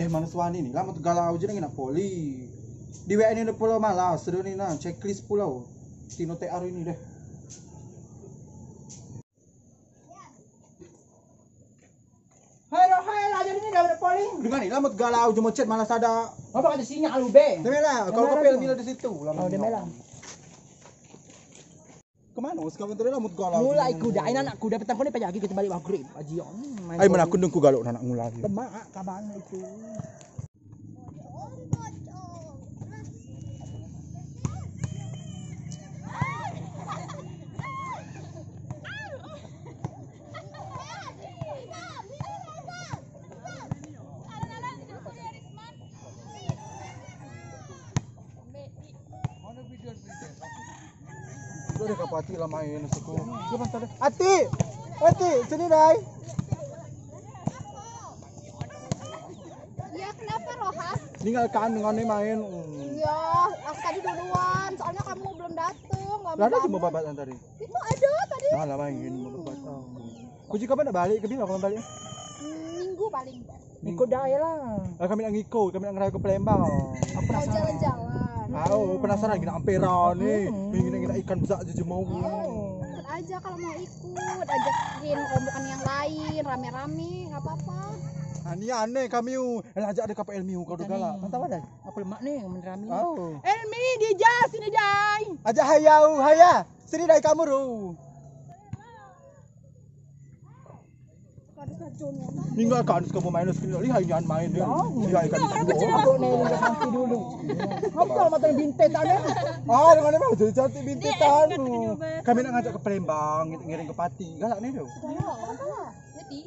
deh manuswani nih. Lama galau aja nang poli. Di WA ini pulau malas, seru nih nah checklist pulau. Tino TR ini deh. Hai aja ini udah poli. Di mana? Lama galau aja mau chat malas ada. Apa ada sinyal lu be? Demela, kalau kopel bila di situ. Oh, demela. Kemana? Sekarang tadi lamut galau. Mulai kuda, ini anak kuda petang ni pagi kita balik maghrib. Ajion. Ay mana aku dengku galau anak mulai. Lemak kaban itu. Udah kapati lah main suku. Coba tadi. Ati, sini dai. Ya kenapa Rohas? Tinggalkan dengan ini main. Ya, tadi duluan. Soalnya kamu belum datang. Ada cuma babatan tadi. Itu ada tadi. Nah, lah main babat. Kunci kapan nak balik? Kami nak kapan balik? Minggu paling. Ikut daya lah. Kami nak ngikut, kami nak ngeraya ke Palembang. Aku Mau penasaran. jalan-jalan. Penasaran kita ampera nih. Ingin ikan besar aja mau. Ikut aja kalau mau ikut. Ajakin rombongan yang lain, rame-rame, nggak apa-apa. Aneh kami ajak ada kapal Elmi kau udah galak. Mantap ada. Apa lemak nih yang menerami? Oh. Elmi dia sini dai. Ajak haya. Sini dai kamu ru. Tinggalkan kamu main sekali lihat main ya. Lihat ikan. Aku nih udah nanti dulu. Kamu tahu mata bintetan ya? Dengan ini mau jadi cantik bintitan. Kami nak ngajak ke Palembang, ngiring ke Pati. Galak nih do. Jadi,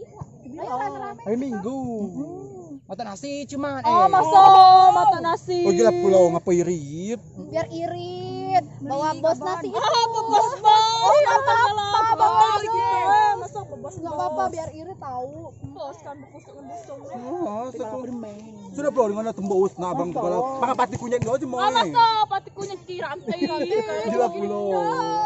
ayo rame-rame. Hari Minggu. Mata nasi cuma. Mata nasi. Oh gila pulau ngapa irit? Biar irit. Bawa bos nasi itu. bos. Oh, nggak apa-apa. Bawa Masa bos nggak apa-apa biar irit tahu. bos kan bos dengan Oh, Sekolah bermain. sudah pulau dengan tembus nah abang kalau pakai pati kunyit lo aja mau. masa pati kunyit kira antai Gila pulau.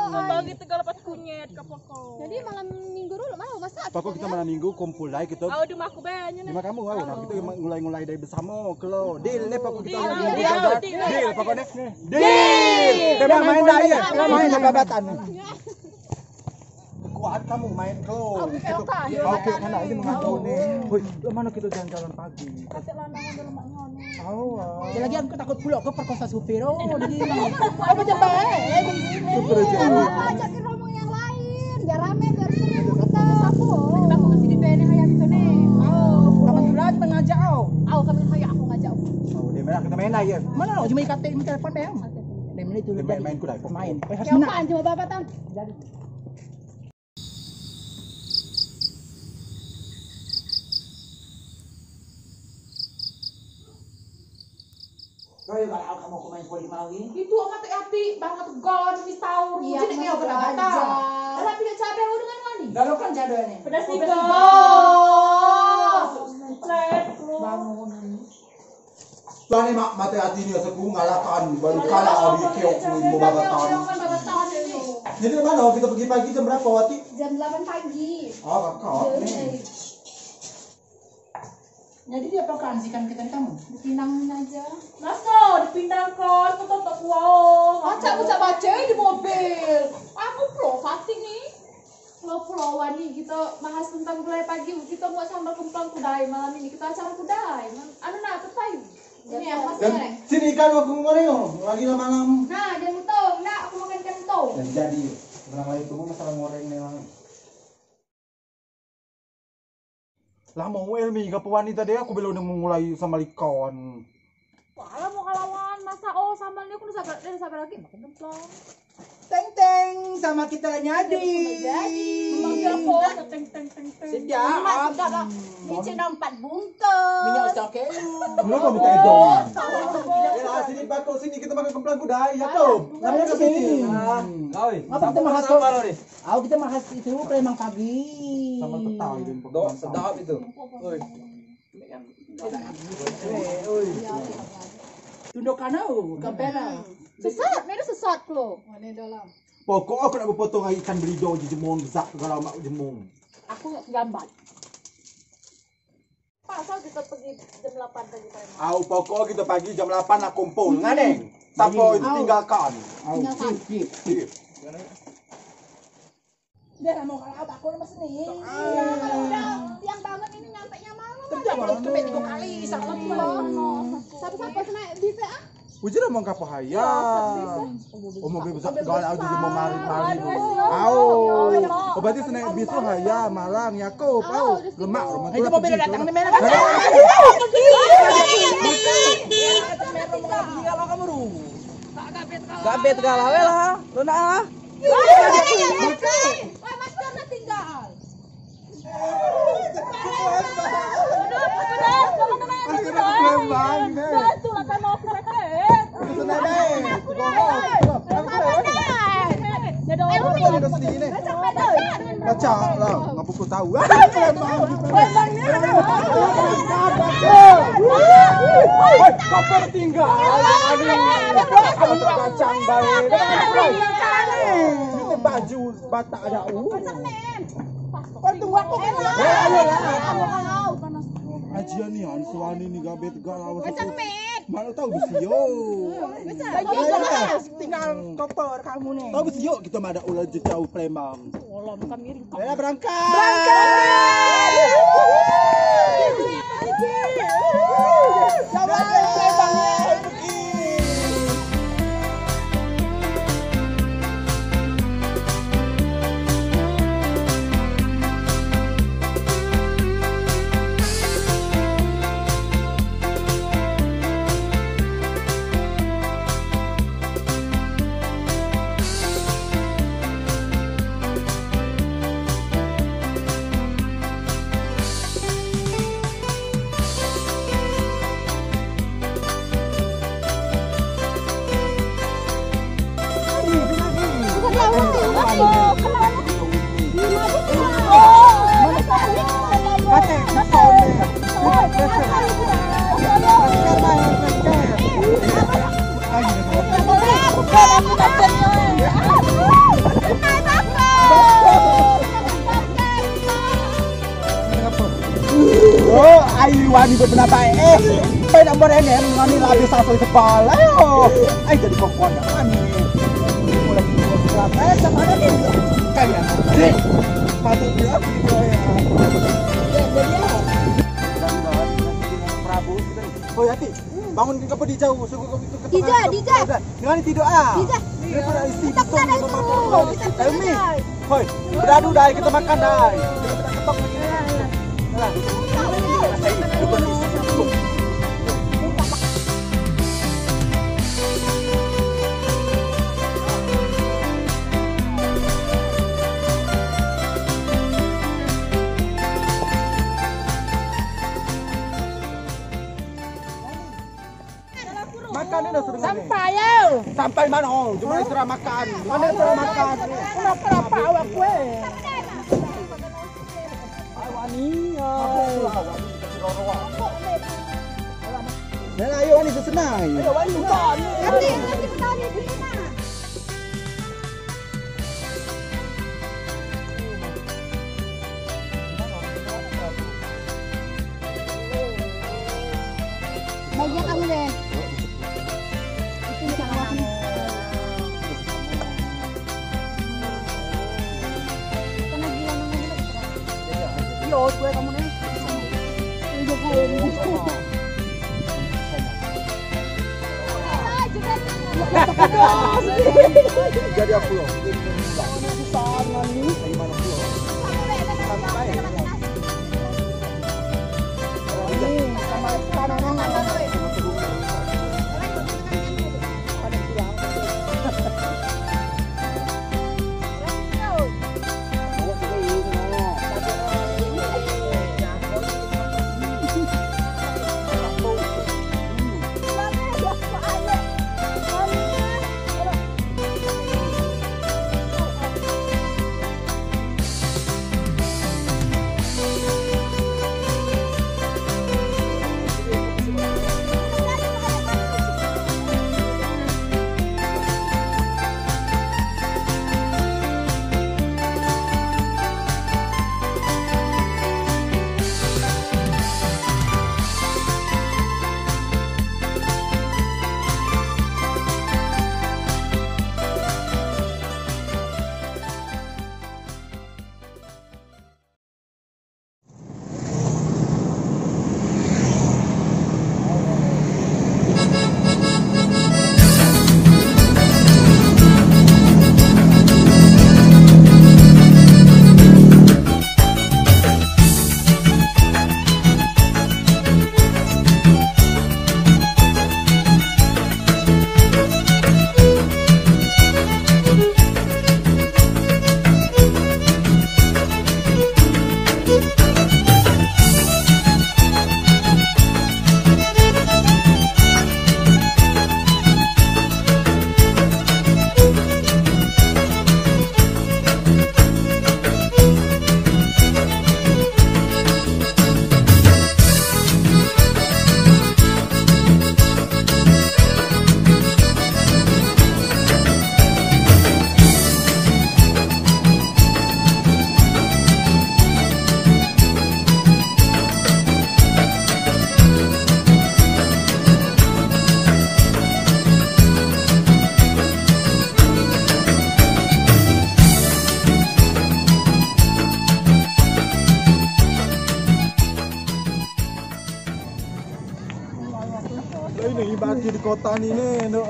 bagi tegala pati kunyit kapok kau Jadi malam minggu dulu mau masak. Pokok kita malam minggu kumpul lagi kita. di rumah aku banyak Lima kamu wow, nah kita mulai dari bersama kalau deal nih pokok kita Deal. deal pokoknya deal. Kita main dah ya, main apa babatan. Kuat kamu main kalau gitu. Oke, mana ini mengadu nih. Woi, mana kita jalan-jalan pagi? Oh, Ada lagi aku takut pula aku perkosa supir. Oh, jadi apa coba? super aja. Ajakin rombongan yang lain biar rame biar seru kita. Aku masih di BN hayat itu nih. Kapan dulu aja ngajak kau? Kami hayat aku ngajak. Oh, dia main kita main aja. Mana lo cuma ikat telepon bang? Dan menit dulu Main ku dah. pemain. Siapaan cuma bapak tan? Jadi Kau kalau kamu main poli mau ini? itu amat hati banget gon misau Iya, jadi dia masuk kenapa aja. tapi dia cabai dengan mani Kalau kan jadwalnya. pedas nih Pedas Bangun. Tani mak mati hati ni aku ngalahkan baru kalah abi kau mau babatan. Jadi mana kita pergi pagi jam berapa Wati? Jam 8 pagi. Oh kakak nih. Jadi dia apakah sih kan kita kamu? Dipinangin aja. masa dipindahkan ke tempat wow Baca baca di mobil. Aku provasi nih. Pulau-pulauan nih kita bahas tentang gulai pagi. Kita mau sambal kemplang kudai malam ini. Kita acara kudai. Anu nah petai. Ini yang mas Dan goreng. sini ikan aku goreng lagi lah malam. Nah, dia mutong. Nah, aku makan ikan mutong. Dan jadi orang lain itu masalah goreng nih lang. Lama Elmi ke wanita dia aku belum udah mulai sama likon. Wala mau kalawan masa sambalnya aku udah sabar lagi makan kemplang Teng sama kita nyadi. Memang dia teng Sejak Ini 4 bungkus. minyak oke. Belum kamu tak dong. Ya sini bakal sini kita makan kemplang kuda ya tuh. Namanya ke sini. Kau Apa kita mahas nih? Aku kita mahas itu Palembang pagi. Sama petai dan Sedap itu. Oi. Tunduk kanau, kampera. Sesat, ini sesat lo. Pokok aku nak berpotong ikan belido je jemong besar kalau mak jemong. Aku gambar. Pasal kita pergi jam 8 pagi Pak. Au pokok kita pagi jam 8 nak kumpul nganeng. Siapa itu tinggalkan. Tinggalkan. Dia mau kalau aku mas nih. Iya, kalau udah siang banget ini nyampe-nya malam. Kerja malam tuh 3 kali sama Siapa-siapa kena bisa ah? Ujir mau kapal haya. Oh mobil besar gaul au jadi mau mari-mari. Au. Oh berarti senaik bis tuh haya malang Yakub. Au. Lemak rumah. Itu mobil datang di mana kan? Kalau kamu ru. Gabet galau lah. Lu nah. Maskernya tinggal. Baca lah, ngapa ku tahu. Kapal tinggal. Aduh, kacang baik. Itu baju batak ada. Tunggu aku. Ajian nih, suami nih gabet galau. Mana tahu besio. Tinggal koper kamu nih. Tahu besio kita mah ada ulah jauh Palembang. Olah bukan miring. Ya berangkat. Oh, ayu wani berpenapa pe nomor ini ngani labi saso sepal. Ayo. Ai jadi kokon ani. Mulai berapa? Sama ada nih. Kalian. Patut dia gitu ya. Jadi ya. Prabu kita. Oh Yati, bangun ke di jauh suku itu ke Dija. Ngani tidur ah. Dija. Daripada isi betul sama Elmi. Hoi, beradu dai kita makan dai. Kita ketok lagi. Nah. Makan ini sudah Sampai ya. sampai mana? Oh, cuma istirahat makan. Mana istirahat makan? Kenapa awak kue? Dan ayo ani sesenai. Nanti petani di mana? Bagian kamu deh. Itu bisa kamu. Karena dia namanya. Yo, gue kamu nih. Jadi aku loh. Ini bagi di kota ni no.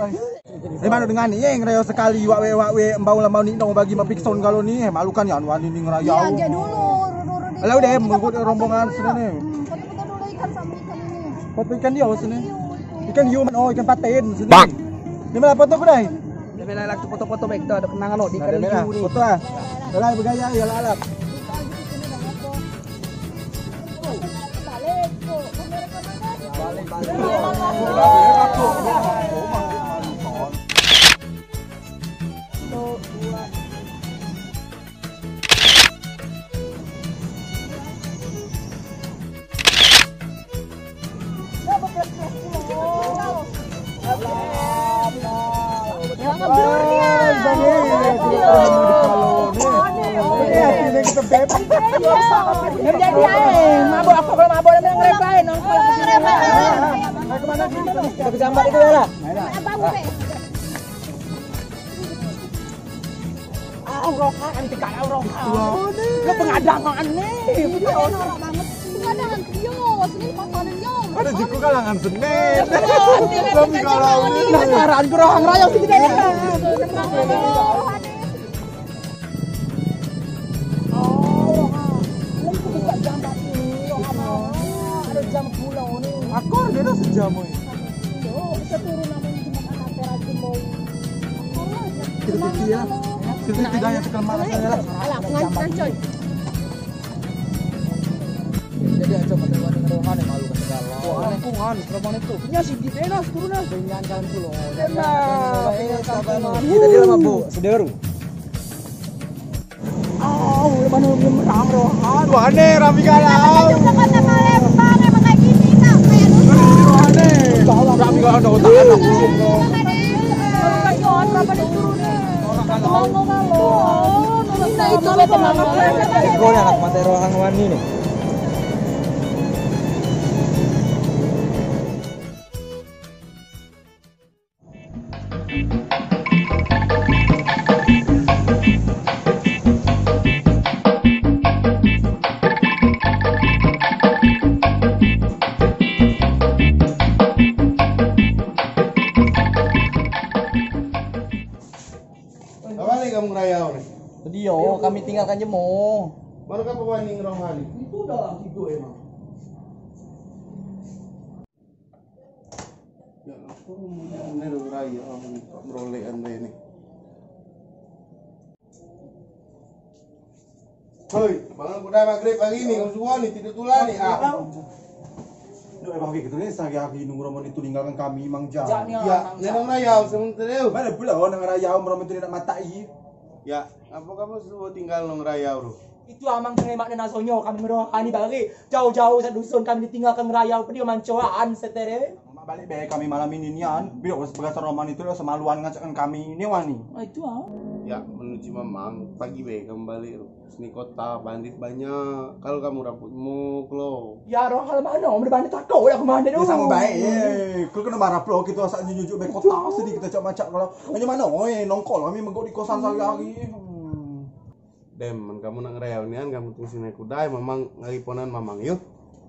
Mana dengan ni ngerayau sekali wak-we embau-lembau ni dong bagi mapikson kalau ni malukan ya wani ni ngerayau. Iya, dulu. Alah deh mengikut rombongan sini ni. Foto-foto dulu ikan sama ikan ini. Foto ikan dia sini. Ikan hiu man ikan paten sini. Ni mana foto ku dai? Dia bela lagi foto-foto baik tu ada kenangan lo di Ada kali mana? ni. Foto ah. Dalam bergaya ya lalap. Balik kok. Kamera mabuk aku kalau mabuk dan ngerepain nongkrong ke sini. Kemana kita ni? Kita gambar itu lah. Aurokan anti kan aurokan. Lo pengadangan nih. Pengadangan yo, sini pasaran yo. Ada jiku kalangan Senin. Kami kalau ni Nasaran gerang raya sini deh. Ada jam pulau nih. aku dia dah sejam ni. Kita turun namanya cuma anak perajin boy. Kita pergi ya. Kita tidak yang sekarang malam saya lah. Alah, pengajian coy. Jadi aja mata wani ngerohan yang malu kan segala. Wah, lingkungan terbang itu. Nya si di tenas turun lah. Dengan jalan pulau. Kita dia mabuk sederu. Mana belum menang rohan. Wane Rami galau. Kata Palembang emang kayak gini nak kayak dulu. Wane. Rami galau dah otak anak. Kayon berapa diturunin? Kita itu tenang. Kau anak mata rohan wani nih. Apa nih kamu ngerayau nih? Tadi yo kami tinggalkan jemo. Mana kamu wani ngerohani? Itu dalam situ emang. Ya aku ini ngerayau merolekan ini. Hoi, bangun udah maghrib pagi nih, kamu semua nih tidur tulah nih. Duh, emang kayak gitu nih sehari-hari nunggu rombongan itu tinggalkan kami Mang Jam. Ya, nenong ngerayau sementara. Mana pula orang ngerayau rombongan itu tidak matai. Ya, apa kamu suruh tinggal ngerayau? Itu amang pengemak dan nasonyo kami merohani bagi jauh-jauh satu dusun kami ditinggalkan ngerayau pedio mancoan setere. Balik baik kami malam ini nian. Bila sebagai rombongan itu semaluan ngajakkan kami ini wani. Itu Ya, menuju Mamang pagi be kembali sini kota bandit banyak. Kalau kamu rambutmu klo. ya roh hal mana om berbanding takau lah kemana Ya dulu. sama baik. Kau kena marah pula kita asal nyujuk baik kota sedih kita cak macak kalau hanya mana nongkol kami mengkau di kosan sehari-hari. Dem, kamu nak ngerayau nian kamu tunggu sini kudai Mamang ngaliponan Mamang yuk.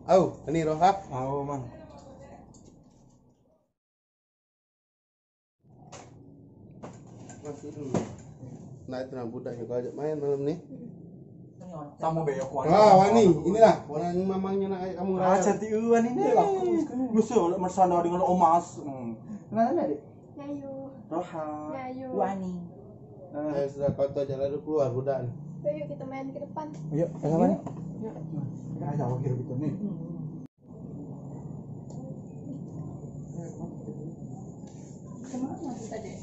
Au, ini rohap. Oh man. Masih dulu. Nah itu budak juga ajak main malam nih. Sama baik aku. Wah, Wani, inilah warna mamangnya nak ajak kamu Ah, ngerayau. cantik uan ini. Musuh bersandar dengan Omas. Kenapa dek? Yayu, Roha. Yayu. Wani. Sudah kau tuh jalan dulu keluar budak nih. Yuk kita main ke depan. Yuk, sama nih. Kita jauh kira gitu nih. Kemana kita deh?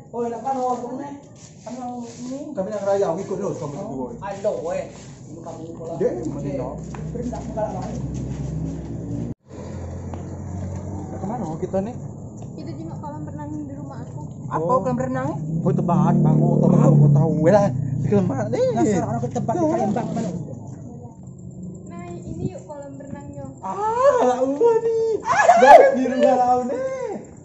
Oh, nak kan orang ni. Kan ini. Kami nak raya ikut dulu kamu berdua. Ando Ibu kamu bola. Dia masih no. Berendak segala macam. Kemana kita nih? Kita jenguk kolam renang di rumah aku. Apa kolam renang? Oh tebat, bangun, tebat kau tahu lah. Kemana nih? Nasar orang ke tempat di Palembang mana? Nah, ini yuk kolam renangnya. Ah, Wani. Dari biru galau nih.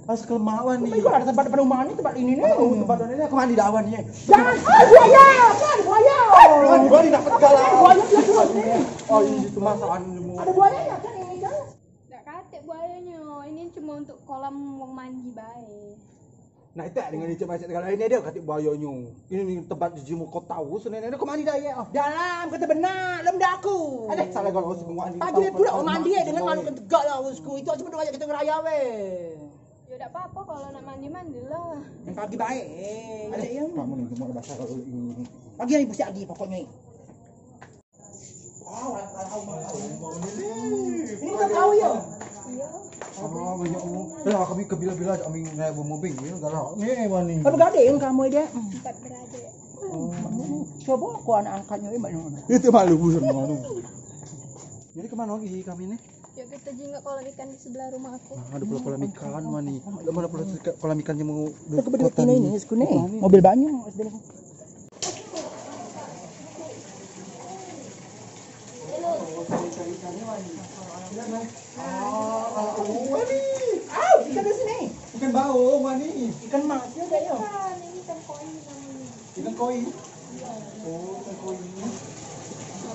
Pas kelemawan nih. Tapi ada tempat depan rumah ni, tempat ini nih. Oh, tempat ini aku mandi dawan nih. Jangan, buaya! Kan buaya! Gua di dapat galau. Buaya dia tu. Oh, ini itu masakan. Ada buayanya kan ini kan? Enggak katek buayanya. ini cuma untuk kolam mau mandi baik. Nah itu dengan ini macet kalau ini dia kata bayarnya. Ini tempat cuci muka tahu senene kau mandi dah ya. Dalam kata benar, dalam dak aku. Ada salah kalau semua ini. Pagi pula orang mandi dengan malu kan tegak lah bosku. Itu cuma doa kita ngeraya weh. Ya udah apa-apa kalau nak mandi-mandilah. Yang pagi baik. Ada yang Kamu nih cuma bahasa kalau ini. pagi hari bersih lagi pokoknya. Oh, ini kau tahu ya? Oh banyak umum. Lah kami ke bila-bila kami naik mobil ni galak. Ni mani. Kau bergadik yang kamu dia. 4 beradik. Coba kau anak angkatnya ini mana? Itu malu busan mana. Jadi kemana lagi kami ni? Yuk kita jinggak kolam ikan di sebelah rumah aku. Ada pula kolam ikan mani. Ada mana pula kolam ikan yang mau Kau kebetulan ini sekune. Mobil banyak. Ikan di sini. Ikan bau mani. Ikan mas juga ya. Ini ikan koi namanya. Ikan koi. Oh, ikan koi.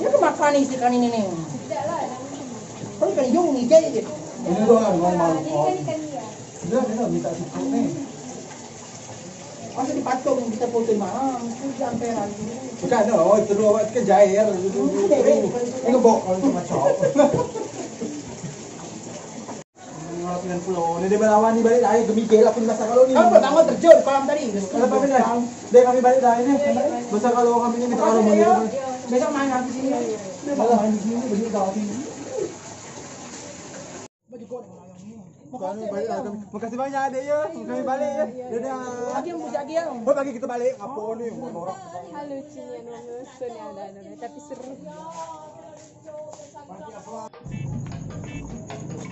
Ya kemakan nih ikan ini nih. Tidak lah namanya. Kau ikan hijau nih jadi. Ini doang normal. Ini kan ikan hias. Dia minta cukup ni. Masa dipatung kita foto mana? Sampai nanti. Bukan no, itu dua ikan jair. Ini ngebok kalau cuma cop. Dengan pulau. Ini dia berlawan ni balik dah. Gemigil aku masa kalau ni. Kamu bangun terjun kolam tadi. Kalau apa ni? Dia kami balik dah ini. Besar kalau kami ni minta orang balik. Besok main lagi sini. Besok main di sini beli dah sini. Baju kau dengan ayam ni. Makasih banyak adik ya. Kami balik ya. Dadah. Lagi yang bujak dia. Oh pagi kita balik. Apa ni? Orang. Lucunya nama Sonia ada tapi seru.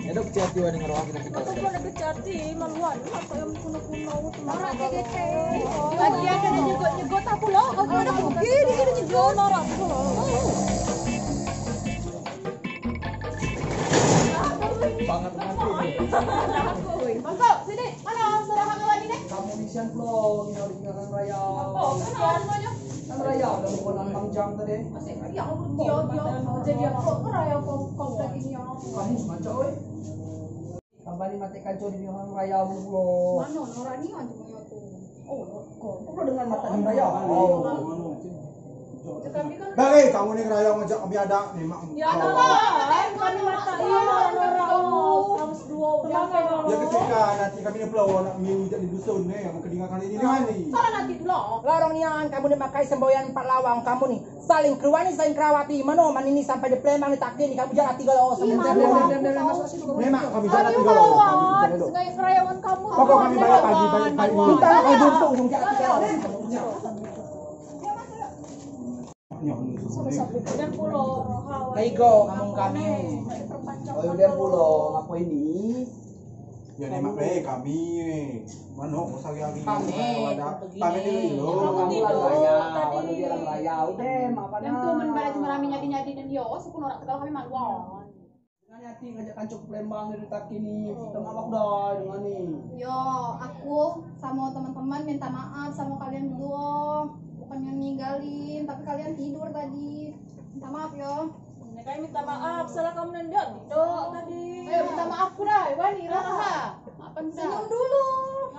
Ada kecil dengan orang kita Aku pun ada bercati maluan apa yang kuno-kuno marah kete. Bagian ada nyegot-nyegot apa lo? Aku ada pergi di sini nyegot marah apa lo? banget nanti. Masuk sini. Mana surah kawan ini? Kamu di siang flow, ini harus tinggalkan raya. Oh, kenal semuanya. Kan raya udah mau nambang jam tadi. Masih ya dia jadi apa raya komplek ini ya. Kamu semacam oi. Kembali mati kacau di orang raya flow. Mana Norani kan cuma tu. Oh, kok. Kau dengan mata di raya kan? Kami kan Balik kamu ni raya ngajak kami ada ni mak. ya tahu kami mata iya harus dua Ya ketika nanti kami ni pulau nak minjak di dusun ni yang kedingakan ini ni. salah nanti dulu. Larang nian kamu ni makai semboyan 4 lawang kamu ni. Saling keruani saling kerawati. Mano man ini sampai di Palembang ni takdir ni kamu jalan 3 lo sebentar. Memang kami jalan Kami 3 lo. melawan sengaja kerayawan kamu. Pokok kami balik pagi. Kita kau jumpa ujung jalan 3 lo. Dan pulau Kaigo kamu kami. Oh dia pulau apa ini? Ya ni mak kami. Mano usah lagi. Kami Kami dulu. Kamu raya. Kalau dia orang raya udah makan. yang tu membalik merami nyadi dan yo sepun orang ketawa kami maluan. Dengan hati ngajak kancuk Palembang dari tak ini. Kita maaf dah dengan ni. Yo, aku sama teman-teman minta maaf sama kalian berdua. Bukannya ninggalin, tapi kalian tidur tadi. Minta maaf yo. Kami minta maaf, salah kamu nendang tadi. Ayo minta maaf ku dah, Wani Raha. Maafkan Senyum dulu.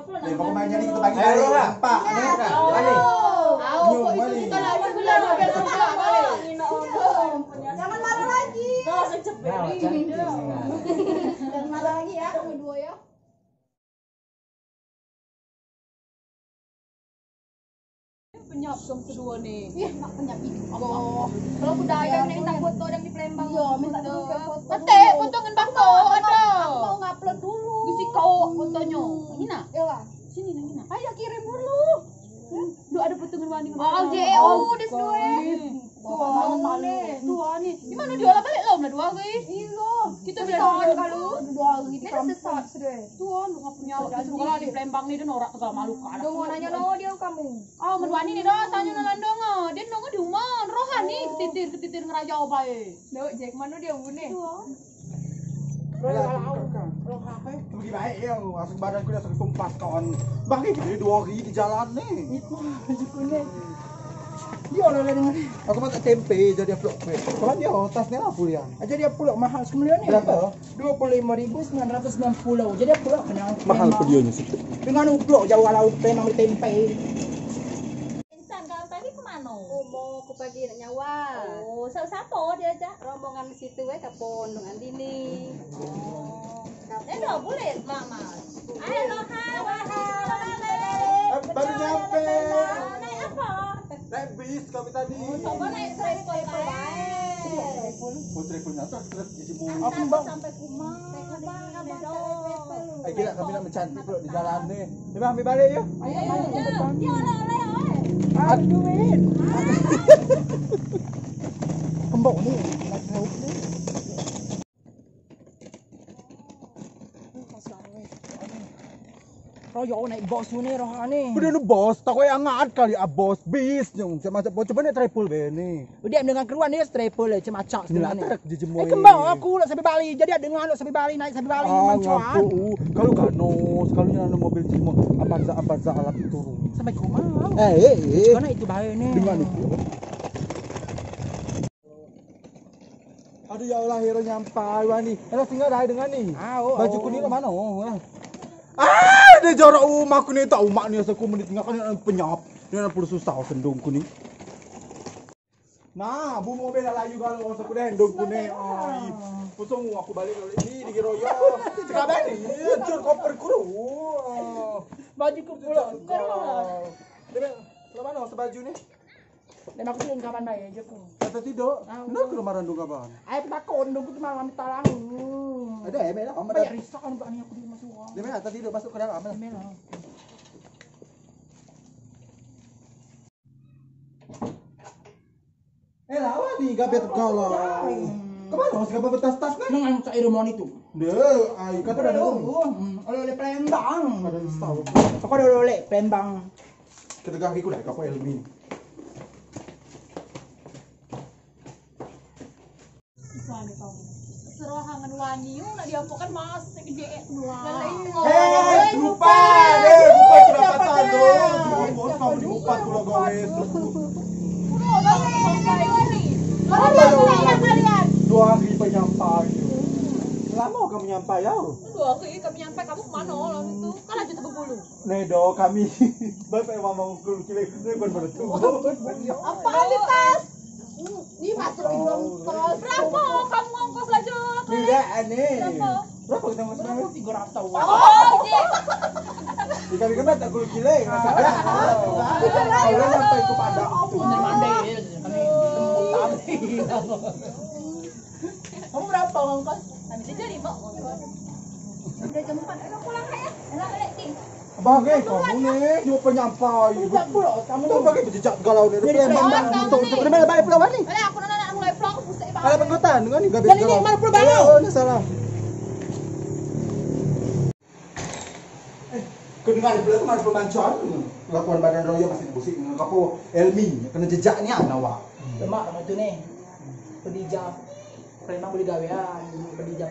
Jadi kau main jadi kita bagi balik. Nampak. Balik. Tahu kok itu kita lawan bulan biar kita balik. Jangan marah lagi. Kalau saya cepet Jangan marah lagi ya, kamu dua ya. penyap som kedua nih. Ih, nak penyakit. Allah. Kalau budaya yang minta foto dan di Palembang. Iya, minta dulu foto. Mate, fotongan bako ada. Aku mau ngupload dulu. Bisi kau fotonya. Ini nah. Ya lah. Sini nah, ini nah. Ayo kirim dulu. Lu ada potongan Wani. Oh, JEU des dua. Tuan nih. Di mana dia lah balik lah dua hari. Iya. Kita bilang kalau dua hari di kampus. Tuan lu enggak punya kalau di Palembang nih dia norak tegal malu kan. Dia mau nanya no dia kamu. Oh, Wani nih dah tanya Landong. Dia nongol di rumah. Rohani ketitir ngerajau bae. Dok, Jack mana dia bune? Pergi baik ya, langsung badanku dah tertumpas kawan. Bagi kita 2 hari di jalan ni. Dia oleh dengan Aku makan tempe jadi upload. Kawan dia tasnya apa dia? aja dia pulak mahal sekalian ni. Berapa? 25.990. Jadi dia pulak kena Mahal videonya sih. dengan ublok jauh kalau memang tempe. Insan kalau tadi kemana? Mau ke pagi nak nyawa. Oh, siapa dia aja? Rombongan situ ke pondok Andini. Dah boleh mama. Halo, Baru nyampe. Naik apa? Naik bis kami tadi. Coba naik travel baik. Putri punya atas terus jadi bu. Aku mbak sampai rumah. Gila kami nak mencantik pula di jalan ni. Ni ambil balik yuk. Ayo, dia oleh. Aduin. Kembok ni. Nak tahu ni. Royo naik bos ni rohani. Udah nu bos, tak yang ngat kali bos bis nyong. Macam coba ni triple be ni. Dia dengan keruan dia triple je macam Ni lah sebenarnya. tak jejemoi. Kembang aku nak sampai Bali. Jadi ada dengan sampai Bali naik sampai Bali mancuan. Ngaku. Kalau ganos, kalau nyala mobil semua abarza alat turun. Sampai ke rumah. Karena itu bahaya ni. dengan itu. Aduh ya Allah, hero nyampai wani. Elah tinggal dah dengan ni. Baju kuning ke mana? Dia jarak rumah aku ni tak umak ni aku menit tengah kan nak penyap. Dia nak perlu susah sendung ku ni. Nah, bu mobil dah layu kalau aku dah sendung ku ni. Ai, pusing aku balik ni di royo. Cakap ni, cur koper kuru. Baju ku pula. Dia mana sebaju ni? Dan aku sini kapan baik je ku. Kata tidak. Nak ke rumah randung kapan? Ai takon dong ku malam talang. Ada lah. Banyak risau kan buat ni aku di masuk orang. Dia mana tadi duduk masuk ke dalam. Melah. Lawan ni gabet kau lah. Kemana masih gabet betas-tas ni? Dengan cair rumah itu. Dia, ai kata dah ada. Oleh Palembang. Ada tahu. Aku ada oleh Palembang. Kedegah aku dah kapal Elmi. Serohangan wangi nak diapokan mas gede keluar. Lupa deh, bukan pendapatan tu. Bos kau dibuka pula gawe. Dua hari penyampai. Lama kamu nyampai tau. Aduh, kami nyampe kamu kemana lah itu? Kan aja terbulu. Nedo kami. Bapak mau ngukul kilek ni kon bertu. Apa di tas? Ini masuk di dalam tos. Berapa kamu ongkos aja? Tidak aneh. Berapa? Berapa kita masuk ni? 300. Oh, Cik. Kami kan tak gul kilek. Masalah. Kalau sampai ke Padang tu. Mandai kami Kamu berapa ongkos? Nanti dia jadi mak ongkos. Udah jam 4 nak pulang ya? Nak balik ting. Abang kamu ni cuma penyampai. Tak pula kamu Tu bagi berjejak galau ni. Dia mana baik pulau ni? Balik aku nak mulai pulang aku pusing banget. Ada penggotan dengan ni gabet Dan ini mana pulau baru? Oh, ni salah. Kau dengar ni pula tu mana pemancuan? Lakuan badan raya masih busik dengan kapo Elmi. Kena jejak ni awak. Lemak sama tu ni. Pedijak. Memang boleh gawean, pedijak.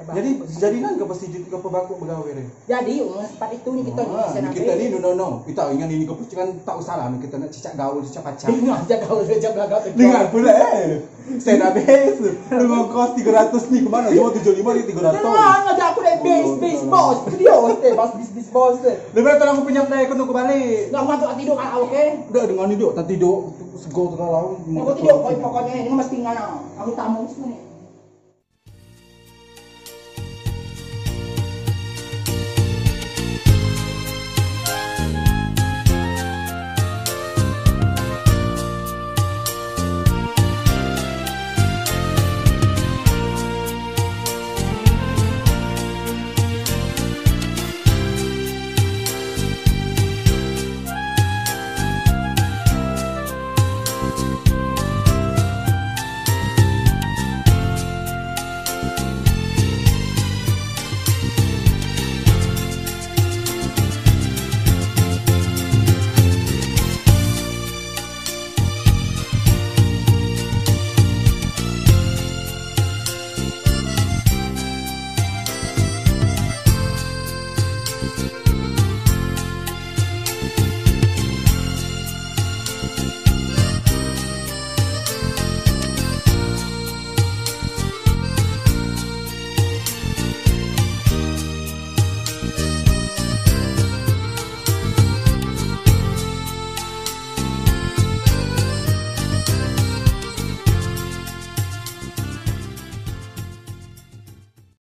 Jadi kan kau pasti kau bakuk bergawe ni. Jadi sempat itu ni kita ni sana. Kita ni no. Kita ingat ini kau kan tak usah lah kita nak cicak gaul cicak pacar. Dengar aja kau sejak belakang. Dengar pula Saya dah habis. Dengan kos 300 ni ke mana? Cuma 75 ni 300. Dengar aja aku dah bis bos. Dia bis bos. Lebih tolong aku penyampai aku nak balik. Enggak mau tidur kan okey. Udah dengan ni duk, tak tidur. Segol tu kalau. Aku tidur pokoknya ini mesti ngana. Aku tamu sini.